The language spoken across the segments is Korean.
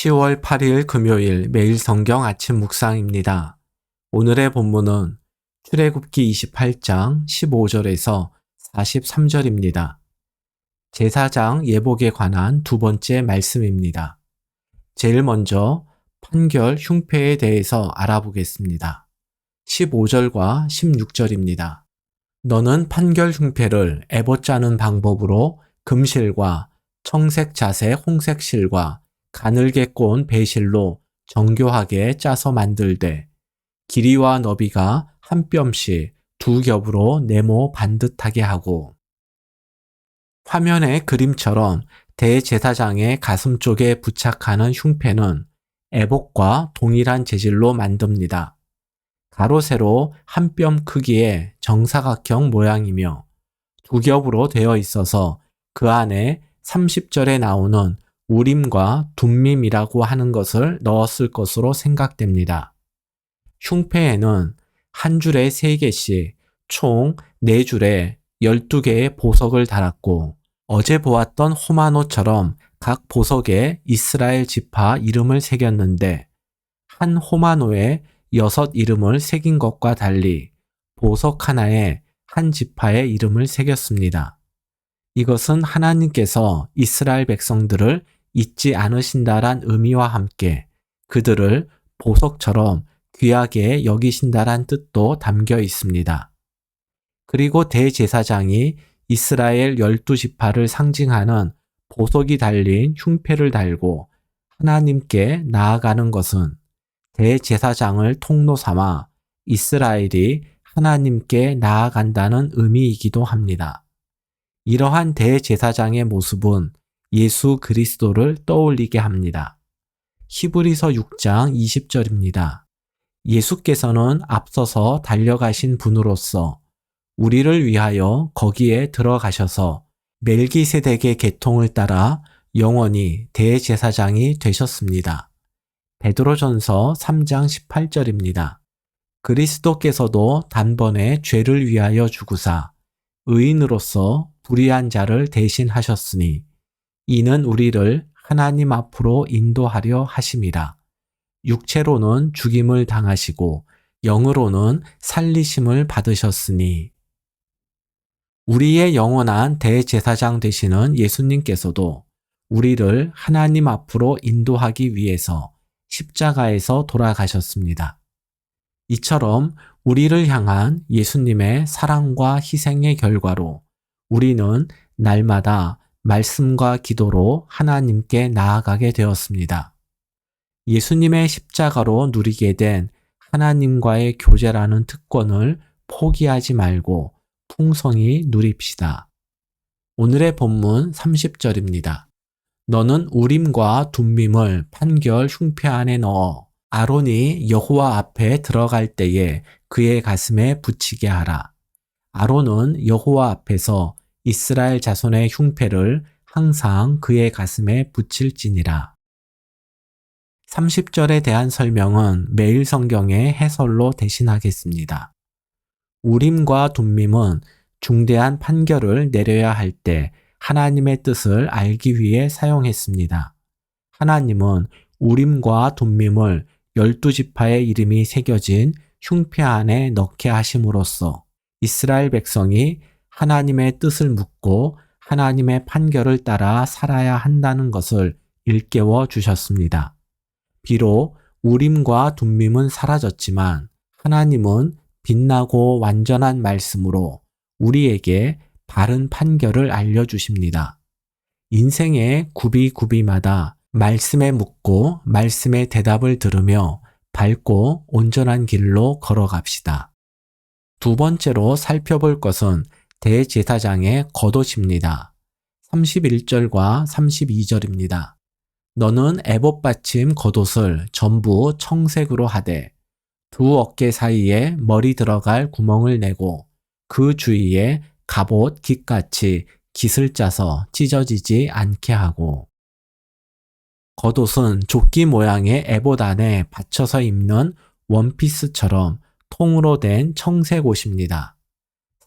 10월 8일 금요일 매일 성경 아침 묵상입니다. 오늘의 본문은 출애굽기 28장 15절에서 43절입니다. 제사장 예복에 관한 두 번째 말씀입니다. 제일 먼저 판결 흉패에 대해서 알아보겠습니다. 15절과 16절입니다. 너는 판결 흉패를 에봇 짜는 방법으로 금실과 청색 자색 홍색 실과 가늘게 꼰 배실로 정교하게 짜서 만들되 길이와 너비가 한 뼘씩 두 겹으로 네모 반듯하게 하고 화면의 그림처럼 대제사장의 가슴 쪽에 부착하는 흉패는 에봇과 동일한 재질로 만듭니다. 가로 세로 한 뼘 크기의 정사각형 모양이며 두 겹으로 되어 있어서 그 안에 30절에 나오는 우림과 둠밈이라고 하는 것을 넣었을 것으로 생각됩니다. 흉패에는 한 줄에 3개씩 총 4줄에 12개의 보석을 달았고 어제 보았던 호마노처럼 각 보석에 이스라엘 지파 이름을 새겼는데 한 호마노에 6 이름을 새긴 것과 달리 보석 하나에 한 지파의 이름을 새겼습니다. 이것은 하나님께서 이스라엘 백성들을 잊지 않으신다란 의미와 함께 그들을 보석처럼 귀하게 여기신다란 뜻도 담겨 있습니다. 그리고 대제사장이 이스라엘 12지파를 상징하는 보석이 달린 흉패를 달고 하나님께 나아가는 것은 대제사장을 통로 삼아 이스라엘이 하나님께 나아간다는 의미이기도 합니다. 이러한 대제사장의 모습은 예수 그리스도를 떠올리게 합니다. 히브리서 6장 20절입니다. 예수께서는 앞서서 달려가신 분으로서 우리를 위하여 거기에 들어가셔서 멜기세덱의 계통을 따라 영원히 대제사장이 되셨습니다. 베드로전서 3장 18절입니다. 그리스도께서도 단번에 죄를 위하여 죽으사 의인으로서 불의한 자를 대신하셨으니 이는 우리를 하나님 앞으로 인도하려 하심이라. 육체로는 죽임을 당하시고 영으로는 살리심을 받으셨으니 우리의 영원한 대제사장 되시는 예수님께서도 우리를 하나님 앞으로 인도하기 위해서 십자가에서 돌아가셨습니다. 이처럼 우리를 향한 예수님의 사랑과 희생의 결과로 우리는 날마다 말씀과 기도로 하나님께 나아가게 되었습니다. 예수님의 십자가로 누리게 된 하나님과의 교제라는 특권을 포기하지 말고 풍성히 누립시다. 오늘의 본문 30절입니다. 너는 우림과 둠밈을 판결 흉패 안에 넣어 아론이 여호와 앞에 들어갈 때에 그의 가슴에 붙이게 하라. 아론은 여호와 앞에서 이스라엘 자손의 흉패를 항상 그의 가슴에 붙일지니라. 30절에 대한 설명은 매일 성경의 해설로 대신하겠습니다. 우림과 둠밈은 중대한 판결을 내려야 할 때 하나님의 뜻을 알기 위해 사용했습니다. 하나님은 우림과 둠밈을 12지파의 이름이 새겨진 흉패 안에 넣게 하심으로써 이스라엘 백성이 하나님의 뜻을 묻고 하나님의 판결을 따라 살아야 한다는 것을 일깨워 주셨습니다. 비록 우림과 둠밈은 사라졌지만 하나님은 빛나고 완전한 말씀으로 우리에게 바른 판결을 알려주십니다. 인생의 구비구비마다 말씀에 묻고 말씀의 대답을 들으며 밝고 온전한 길로 걸어갑시다. 두 번째로 살펴볼 것은 대제사장의 겉옷입니다. 31절과 32절입니다. 너는 에봇 받침 겉옷을 전부 청색으로 하되 두 어깨 사이에 머리 들어갈 구멍을 내고 그 주위에 갑옷 깃같이 깃을 짜서 찢어지지 않게 하고 겉옷은 조끼 모양의 에봇 안에 받쳐서 입는 원피스처럼 통으로 된 청색 옷입니다.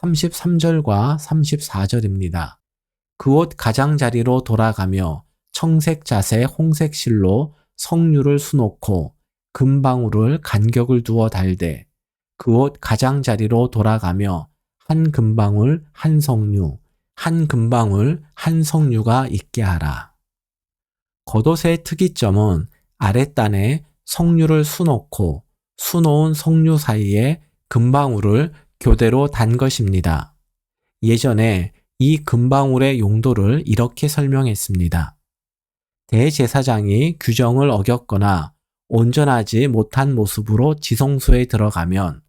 33절과 34절입니다. 그 옷 가장자리로 돌아가며 청색 자색 홍색 실로 석류를 수놓고 금방울을 간격을 두어 달되 그 옷 가장자리로 돌아가며 한 금방울 한 석류, 한 금방울 한 석류가 있게 하라. 겉옷의 특이점은 아랫단에 석류를 수놓고 수놓은 석류 사이에 금방울을 교대로 단 것입니다. 예전에 이 금방울의 용도를 이렇게 설명했습니다. 대제사장이 규정을 어겼거나 온전하지 못한 모습으로 지성소에 들어가면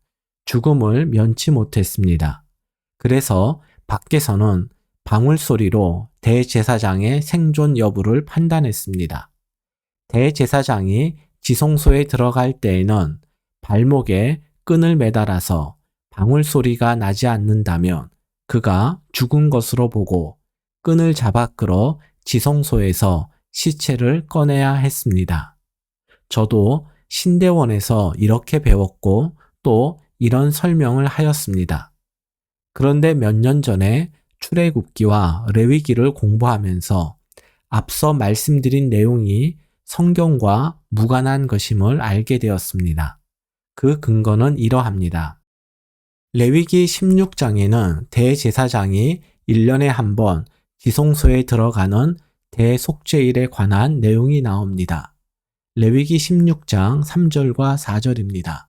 죽음을 면치 못했습니다. 그래서 밖에서는 방울 소리로 대제사장의 생존 여부를 판단했습니다. 대제사장이 지성소에 들어갈 때에는 발목에 끈을 매달아서 방울 소리가 나지 않는다면 그가 죽은 것으로 보고 끈을 잡아 끌어 지성소에서 시체를 꺼내야 했습니다. 저도 신대원에서 이렇게 배웠고 또 이런 설명을 하였습니다. 그런데 몇 년 전에 출애굽기와 레위기를 공부하면서 앞서 말씀드린 내용이 성경과 무관한 것임을 알게 되었습니다. 그 근거는 이러합니다. 레위기 16장에는 대제사장이 1년에 한 번 지성소에 들어가는 대속죄일에 관한 내용이 나옵니다. 레위기 16장 3절과 4절입니다.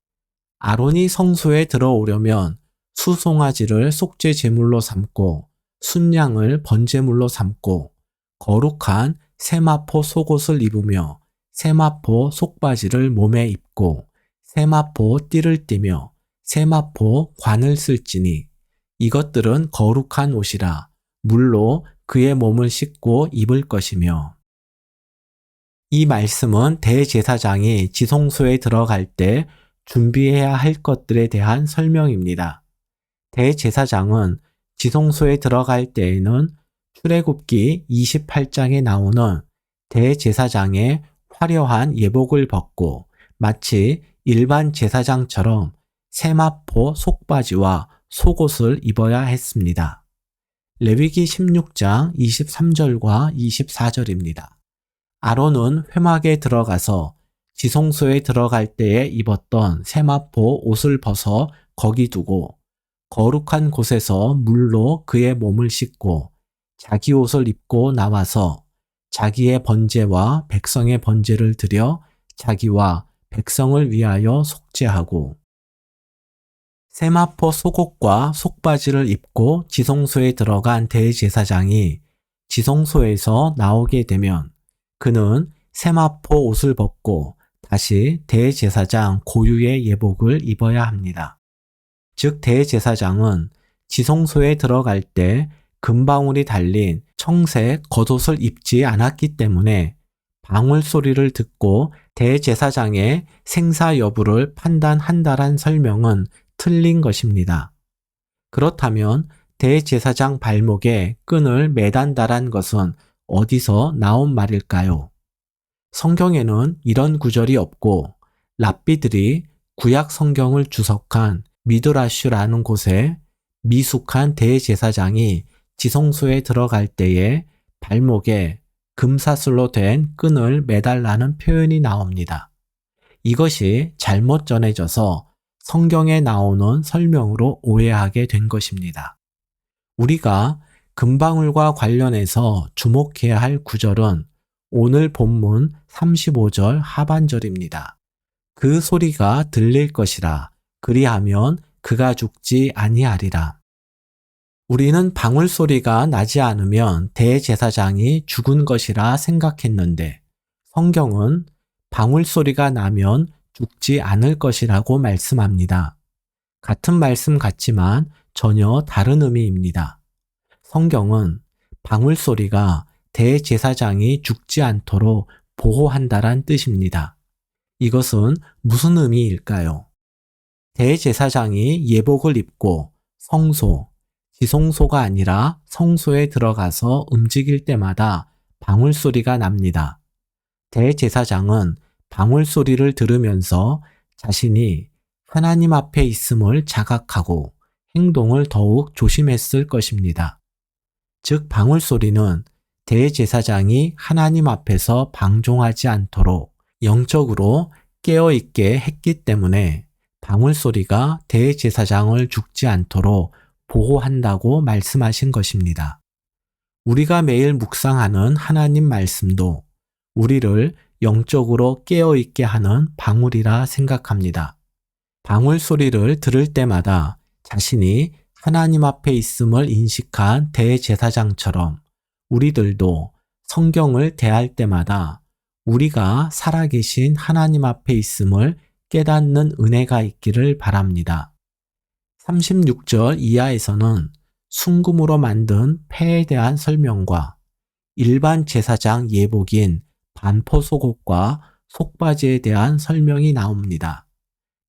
아론이 성소에 들어오려면 수송아지를 속죄 제물로 삼고 순양을 번제물로 삼고 거룩한 세마포 속옷을 입으며 세마포 속바지를 몸에 입고 세마포 띠를 띠며 세마포 관을 쓸지니 이것들은 거룩한 옷이라 물로 그의 몸을 씻고 입을 것이며. 이 말씀은 대제사장이 지성소에 들어갈 때 준비해야 할 것들에 대한 설명입니다. 대제사장은 지성소에 들어갈 때에는 출애굽기 28장에 나오는 대제사장의 화려한 예복을 벗고 마치 일반 제사장처럼 세마포 속바지와 속옷을 입어야 했습니다. 레위기 16장 23절과 24절입니다. 아론은 회막에 들어가서 지성소에 들어갈 때에 입었던 세마포 옷을 벗어 거기 두고 거룩한 곳에서 물로 그의 몸을 씻고 자기 옷을 입고 나와서 자기의 번제와 백성의 번제를 드려 자기와 백성을 위하여 속죄하고 세마포 속옷과 속바지를 입고 지성소에 들어간 대제사장이 지성소에서 나오게 되면 그는 세마포 옷을 벗고 다시 대제사장 고유의 예복을 입어야 합니다. 즉 대제사장은 지성소에 들어갈 때 금방울이 달린 청색 겉옷을 입지 않았기 때문에 방울 소리를 듣고 대제사장의 생사 여부를 판단한다란 설명은 틀린 것입니다. 그렇다면 대제사장 발목에 끈을 매단다란 것은 어디서 나온 말일까요? 성경에는 이런 구절이 없고 랍비들이 구약 성경을 주석한 미드라슈라는 곳에 미숙한 대제사장이 지성소에 들어갈 때에 발목에 금사슬로 된 끈을 매달라는 표현이 나옵니다. 이것이 잘못 전해져서 성경에 나오는 설명으로 오해하게 된 것입니다. 우리가 금방울과 관련해서 주목해야 할 구절은 오늘 본문 35절 하반절입니다. 그 소리가 들릴 것이라 그리하면 그가 죽지 아니하리라. 우리는 방울 소리가 나지 않으면 대제사장이 죽은 것이라 생각했는데 성경은 방울 소리가 나면 죽지 않을 것이라고 말씀합니다. 같은 말씀 같지만 전혀 다른 의미입니다. 성경은 방울 소리가 대제사장이 죽지 않도록 보호한다란 뜻입니다. 이것은 무슨 의미일까요? 대제사장이 예복을 입고 성소, 지성소가 아니라 성소에 들어가서 움직일 때마다 방울 소리가 납니다. 대제사장은 방울 소리를 들으면서 자신이 하나님 앞에 있음을 자각하고 행동을 더욱 조심했을 것입니다. 즉 방울 소리는 대제사장이 하나님 앞에서 방종하지 않도록 영적으로 깨어있게 했기 때문에 방울소리가 대제사장을 죽지 않도록 보호한다고 말씀하신 것입니다. 우리가 매일 묵상하는 하나님 말씀도 우리를 영적으로 깨어있게 하는 방울이라 생각합니다. 방울 소리를 들을 때마다 자신이 하나님 앞에 있음을 인식한 대제사장처럼 우리들도 성경을 대할 때마다 우리가 살아계신 하나님 앞에 있음을 깨닫는 은혜가 있기를 바랍니다. 36절 이하에서는 순금으로 만든 패에 대한 설명과 일반 제사장 예복인 반포 속옷과 속바지에 대한 설명이 나옵니다.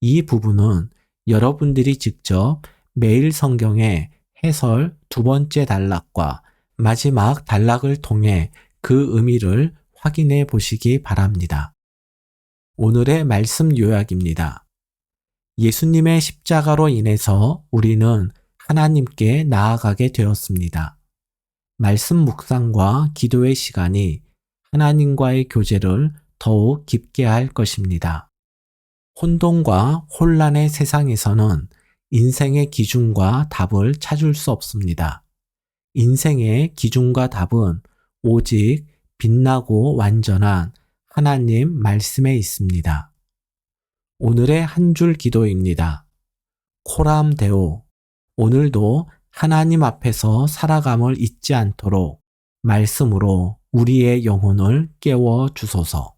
이 부분은 여러분들이 직접 매일 성경의 해설 두 번째 단락과 마지막 단락을 통해 그 의미를 확인해 보시기 바랍니다. 오늘의 말씀 요약입니다. 예수님의 십자가로 인해서 우리는 하나님께 나아가게 되었습니다. 말씀 묵상과 기도의 시간이 하나님과의 교제를 더욱 깊게 할 것입니다. 혼돈과 혼란의 세상에서는 인생의 기준과 답을 찾을 수 없습니다. 인생의 기준과 답은 오직 빛나고 완전한 하나님 말씀에 있습니다. 오늘의 한 줄 기도입니다. 코람 데오, 오늘도 하나님 앞에서 살아감을 잊지 않도록 말씀으로 우리의 영혼을 깨워 주소서.